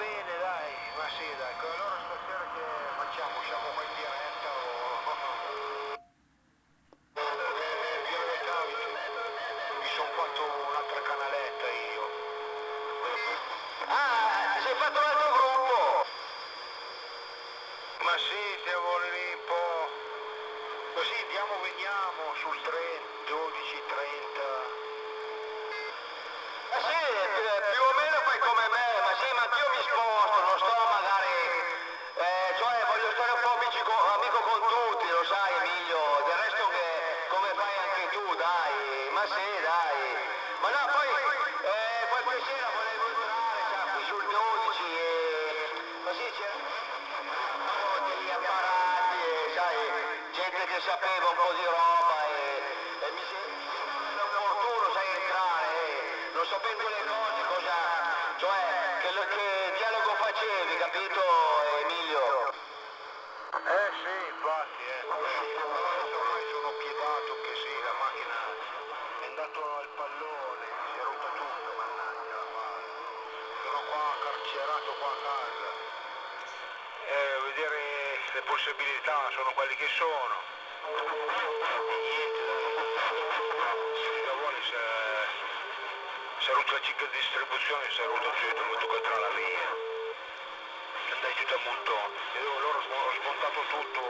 bene, dai, ma sì, dai, allora stasera che facciamo? Siamo qua in diretta o... Dire la verità, mi sono fatto un'altra canaletta io. Ah, ti sei fatto un altro gruppo? Ma sì, stiamo lì un po'... Così andiamo, veniamo sul 12, 30... Ma sì, più o meno fai come me, ma sì, ma anch'io mi sposto, non sto magari... cioè voglio stare un po' amico con tutti, lo sai Emilio, del resto che come fai anche tu, dai, ma sì, dai. Ma no, poi qualche sera volevo entrare, cioè, qui sul 12 e... Ma sì, c'era degli apparati e sai, gente che sapeva un po' di roba e mi sembra opportuno, sai, entrare, non sapendo le cose, cosa... cioè, che dialogo facevi, capito Emilio? Sì, infatti, adesso ormai sono piegato che sì, la macchina è andato al pallone, si è rotta tutto, mannaggia la palla. Sono qua carcerato qua a casa. Vedere le possibilità, sono quelli che sono. E niente, se vuole se è rotta la cicca di distribuzione, se è rotta giù, mi tocca tra la via. Andai giù da un montone. E loro ho smontato tutto.